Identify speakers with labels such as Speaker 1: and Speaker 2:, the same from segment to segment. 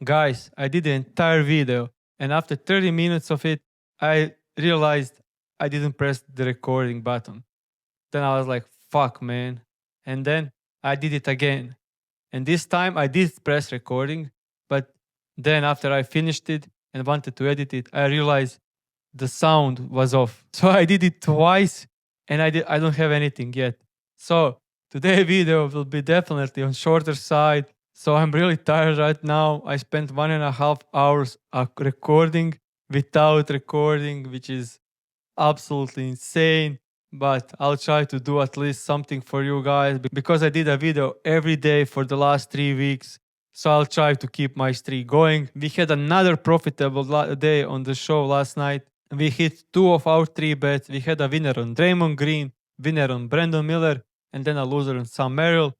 Speaker 1: Guys, I did the entire video, and after 30 minutes of it, I realized I didn't press the recording button. Then I was like, fuck, man. And then I did it again. And this time I did press recording, but then after I finished it and wanted to edit it, I realized the sound was off. So I did it twice, and I don't have anything yet. So today's video will be definitely on shorter side. So I'm really tired right now. I spent 1.5 hours recording without recording, which is absolutely insane. But I'll try to do at least something for you guys because I did a video every day for the last 3 weeks. So I'll try to keep my streak going. We had another profitable day on the show last night. We hit 2 of our 3 bets. We had a winner on Draymond Green, winner on Brandon Miller, and then a loser on Sam Merrill.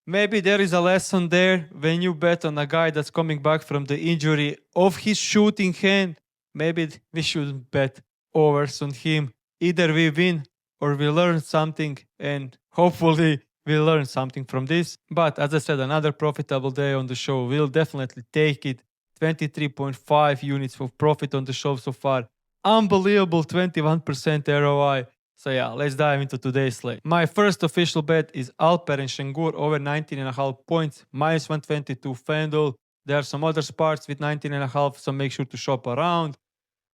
Speaker 1: Maybe there is a lesson there when you bet on a guy that's coming back from the injury of his shooting hand. Maybe we shouldn't bet overs on him. Either we win or we learn something, and hopefully we'll learn something from this. But as I said, another profitable day on the show. We'll definitely take it. 23.5 units of profit on the show so far. Unbelievable 21% ROI. So yeah, let's dive into today's slate. My first official bet is Alperen Sengun over 19.5 points, minus 122 FanDuel. There are some other spots with 19.5, so make sure to shop around.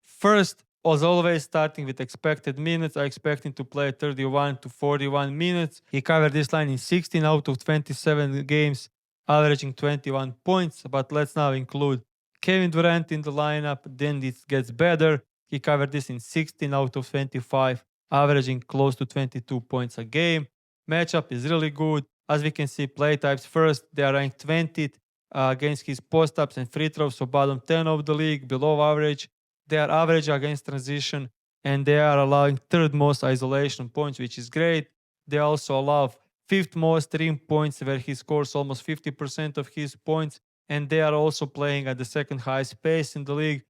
Speaker 1: First, as always, starting with expected minutes, I expect him to play 31 to 41 minutes. He covered this line in 16 out of 27 games, averaging 21 points. But let's now include Kevin Durant in the lineup. Then it gets better. He covered this in 16 out of 25, averaging close to 22 points a game. Matchup is really good. As we can see, play types first, they are ranked 20th against his post-ups and free throws, so bottom 10 of the league, below average. They are average against transition, and they are allowing third most isolation points, which is great. They also allow fifth most rim points, where he scores almost 50% of his points, and they are also playing at the second highest pace in the league.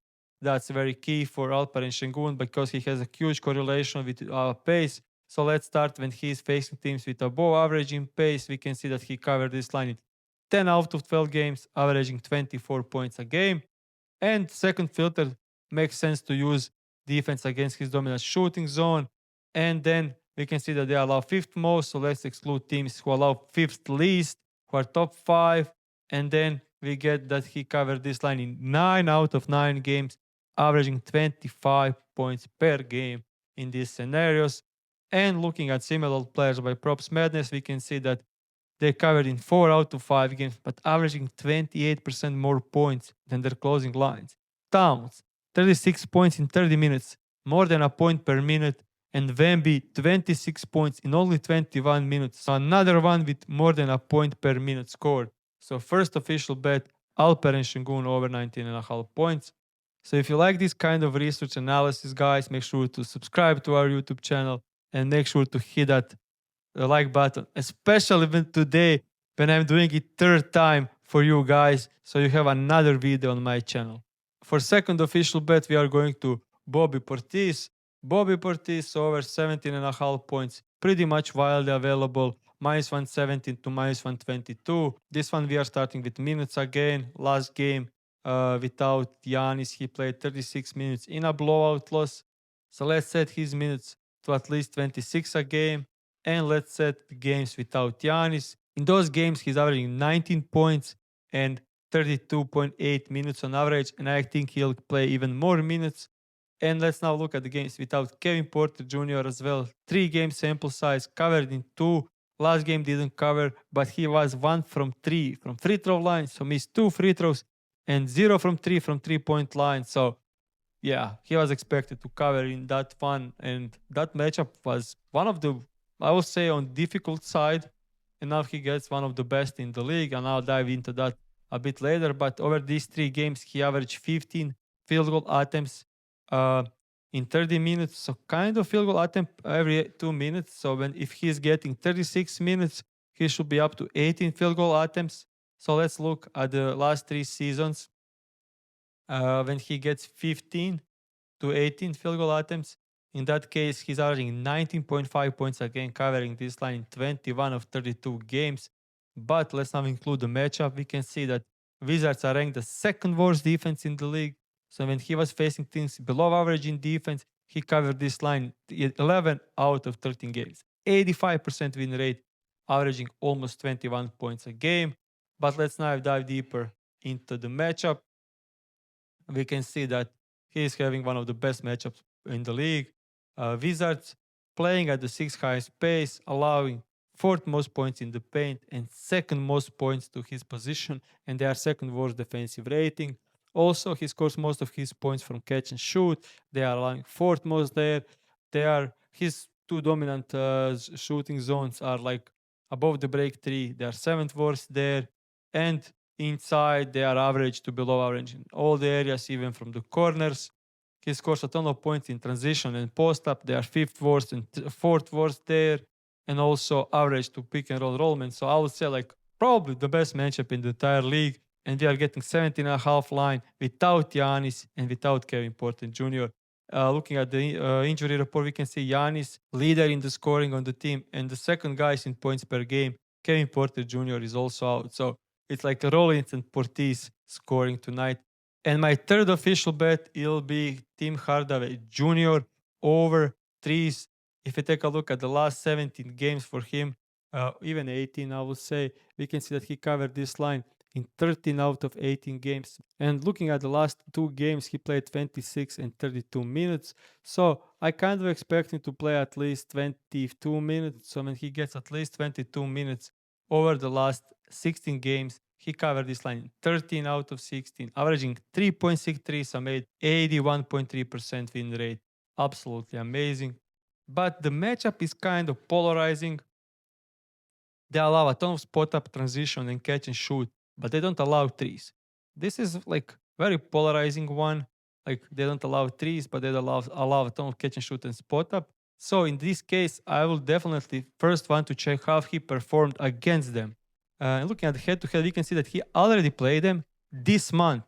Speaker 1: That's very key for Alperen Sengun because he has a huge correlation with pace. So let's start when he's facing teams with above average in pace. We can see that he covered this line in 10 out of 12 games, averaging 24 points a game. And second filter, makes sense to use defense against his dominant shooting zone. And then we can see that they allow fifth most. So let's exclude teams who allow fifth least, who are top 5. And then we get that he covered this line in 9 out of 9 games, averaging 25 points per game in these scenarios. And looking at similar players by PropsMadness, we can see that they covered in 4 out of 5 games, but averaging 28% more points than their closing lines. Towns, 36 points in 30 minutes, more than a point per minute, and Wemby, 26 points in only 21 minutes. So another one with more than a point per minute scored. So first official bet, Alperen Sengun over 19.5 points. So if you like this kind of research analysis, guys, make sure to subscribe to our YouTube channel and make sure to hit that like button, especially today when I'm doing it third time for you guys, so you have another video on my channel. For second official bet, we are going to Bobby Portis. Bobby Portis over 17.5 points, pretty much widely available, minus 117 to minus 122. This one we are starting with minutes again. Last game without Giannis, he played 36 minutes in a blowout loss. So let's set his minutes to at least 26 a game. And let's set the games without Giannis. In those games, he's averaging 19 points and 32.8 minutes on average, and I think he'll play even more minutes. And let's now look at the games without Kevin Porter Jr. as well. 3 game sample size, covered in 2. Last game didn't cover, but he was 1 from 3 from free throw line, so missed 2 free throws, and 0 from 3 from 3-point line. So yeah, he was expected to cover in that one, and that matchup was one of the, I will say, on difficult side, and now he gets one of the best in the league, and I'll dive into that a bit later. But over these 3 games, he averaged 15 field goal attempts in 30 minutes, so kind of field goal attempt every 2 minutes. So if he's getting 36 minutes, he should be up to 18 field goal attempts. So let's look at the last 3 seasons when he gets 15 to 18 field goal attempts. In that case, he's averaging 19.5 points a game, covering this line in 21 of 32 games. But let's now include the matchup. We can see that Wizards are ranked the second worst defense in the league. So when he was facing teams below average in defense, he covered this line 11 out of 13 games. 85% win rate, averaging almost 21 points a game. But let's now dive deeper into the matchup. We can see that he is having one of the best matchups in the league. Wizards playing at the sixth highest pace, allowing fourth most points in the paint and second most points to his position, and they are second worst defensive rating. Also, he scores most of his points from catch and shoot. They are allowing fourth most there. They are his two dominant shooting zones are like above the break three. They are seventh worst there, and inside they are average to below average in all the areas, even from the corners. He scores a ton of points in transition and post up. They are fifth worst and fourth worst there, and also average to pick and roll rollman. So I would say like probably the best matchup in the entire league. And we are getting 17.5 line without Giannis and without Kevin Portis Jr. Looking at the injury report, we can see Giannis leader in the scoring on the team, and the second guy is in points per game. Kevin Portis Jr. is also out. So it's like Rollins and Portis scoring tonight. And my third official bet will be Tim Hardaway Jr. over threes. If you take a look at the last 17 games for him, even 18, I would say, we can see that he covered this line in 13 out of 18 games. And looking at the last two games, he played 26 and 32 minutes. So I kind of expect him to play at least 22 minutes. So when he gets at least 22 minutes over the last 16 games, he covered this line 13 out of 16, averaging 3.63, so made 81.3% win rate. Absolutely amazing. But the matchup is kind of polarizing. They allow a ton of spot up, transition, and catch and shoot, but they don't allow threes. This is like very polarizing one. Like they don't allow threes, but they allow a ton of catch and shoot and spot up. So in this case, I will definitely first want to check how he performed against them. And looking at head to head, we can see that he already played them this month.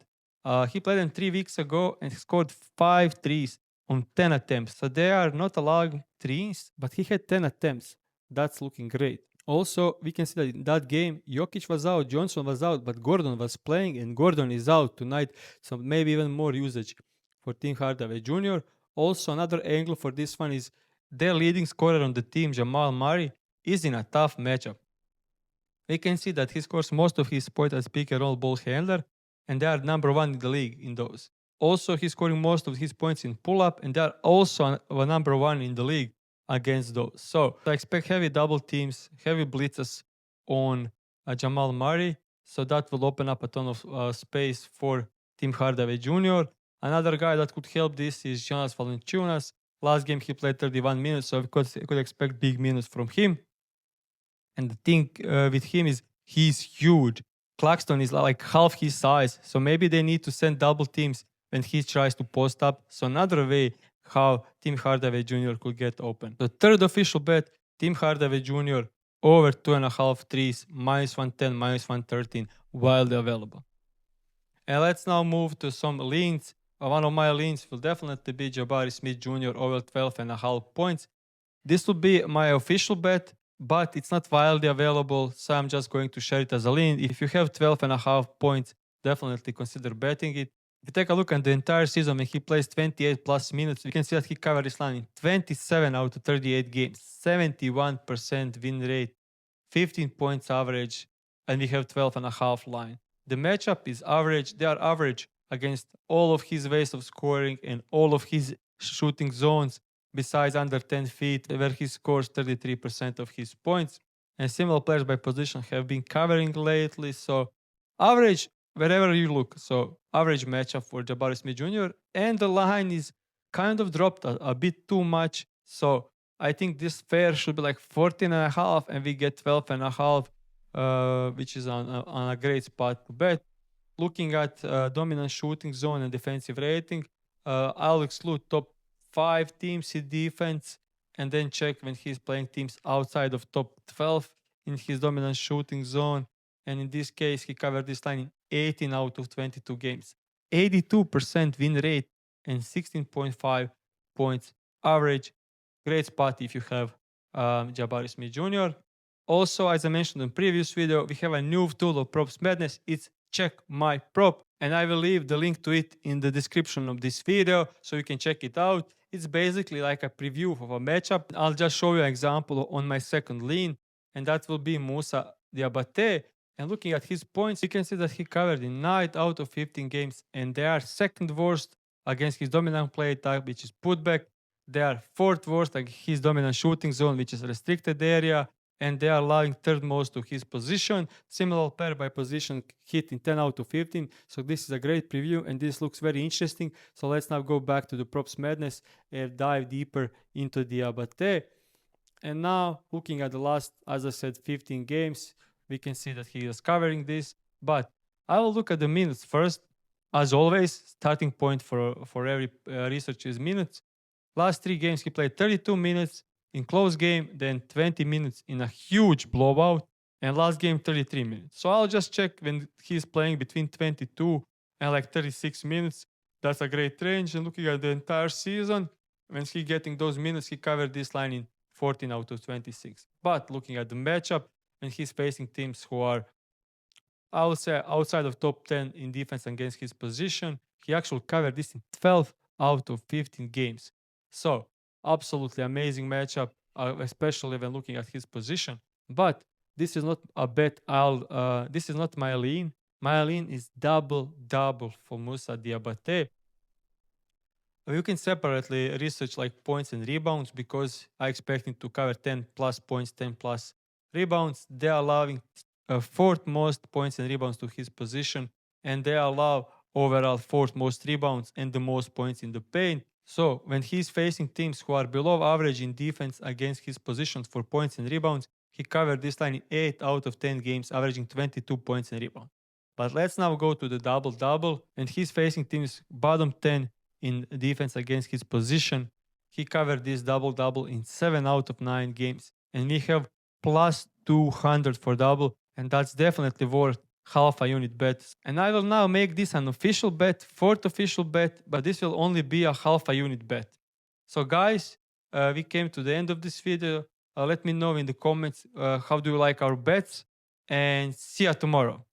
Speaker 1: He played them 3 weeks ago and he scored 5 threes on 10 attempts. So they are not allowing threes, but he had 10 attempts. That's looking great. Also, we can see that in that game, Jokic was out, Johnson was out, but Gordon was playing, and Gordon is out tonight. So maybe even more usage for Tim Hardaway Jr. Also, another angle for this one is their leading scorer on the team, Jamal Murray, is in a tough matchup. We can see that he scores most of his points as pick and roll ball handler, and they are number one in the league in those. Also, he's scoring most of his points in pull up, and they are also number one in the league against those. So I expect heavy double teams, heavy blitzes on Jamal Murray. So that will open up a ton of space for Tim Hardaway Jr. Another guy that could help this is Jonas Valanciunas. Last game he played 31 minutes, so we could expect big minutes from him. And the thing with him is he's huge. Claxton is like half his size, so maybe they need to send double teams when he tries to post up. So another way how Tim Hardaway Jr. could get open. The third official bet, Tim Hardaway Jr. over 2.5 threes, minus 110, minus 113, wildly available. And let's now move to some leans. One of my leans will definitely be Jabari Smith Jr. over 12.5 points. This will be my official bet, but it's not wildly available, so I'm just going to share it as a lean. If you have 12.5 points, definitely consider betting it. If you take a look at the entire season, when he plays 28 plus minutes, you can see that he covered this line in 27 out of 38 games, 71% win rate, 15 points average, and we have 12.5 line. The matchup is average. They are average against all of his ways of scoring and all of his shooting zones, besides under 10 feet, where he scores 33% of his points. And similar players by position have been covering lately. So average wherever you look. So average matchup for Jabari Smith Jr. And the line is kind of dropped a bit too much. So I think this fair should be like 14.5 and we get 12.5, which is on a great spot to bet. Looking at dominant shooting zone and defensive rating, I'll exclude top 5 teams in defense and then check when he's playing teams outside of top 12 in his dominant shooting zone. And in this case, he covered this line in 18 out of 22 games. 82% win rate and 16.5 points average. Great spot if you have Jabari Smith Jr. Also, as I mentioned in the previous video, we have a new tool of PropsMadness. It's check my prop, and I will leave the link to it in the description of this video so you can check it out. It's basically like a preview of a matchup. I'll just show you an example on my second lean, and that will be Moussa Diabate. And looking at his points, you can see that he covered in 9 out of 15 games, and they are second worst against his dominant play type, which is putback. They are fourth worst against his dominant shooting zone, which is restricted area, and they are allowing third most to his position. Similar pair by position hit in 10 out of 15. So this is a great preview, and this looks very interesting. So let's now go back to the Props Madness and dive deeper into the Diabate. And now looking at the last, as I said, 15 games, we can see that he is covering this. But I will look at the minutes first. As always, starting point for every research is minutes. Last 3 games, he played 32 minutes in close game, then 20 minutes in a huge blowout, and last game 33 minutes. So I'll just check when he's playing between 22 and like 36 minutes. That's a great range. And looking at the entire season, when he's getting those minutes, he covered this line in 14 out of 26. But looking at the matchup, when he's facing teams who are, I would say, outside of top 10 in defense against his position, he actually covered this in 12 out of 15 games. So absolutely amazing matchup, especially when looking at his position. But this is not a bet. This is not my lean. My lean is double for Moussa Diabate. You can separately research like points and rebounds, because I expect him to cover 10 plus points, 10 plus rebounds. They are allowing fourth most points and rebounds to his position, and they allow overall fourth most rebounds and the most points in the paint. So when he's facing teams who are below average in defense against his positions for points and rebounds, he covered this line in 8 out of 10 games, averaging 22 points and rebounds. But let's now go to the double-double, and he's facing teams bottom 10 in defense against his position. He covered this double-double in 7 out of 9 games, and we have plus 200 for double, and that's definitely worth half a unit bet. And I will now make this an official bet, fourth official bet, but this will only be a half a unit bet. So guys, we came to the end of this video. Let me know in the comments how do you like our bets, and see you tomorrow.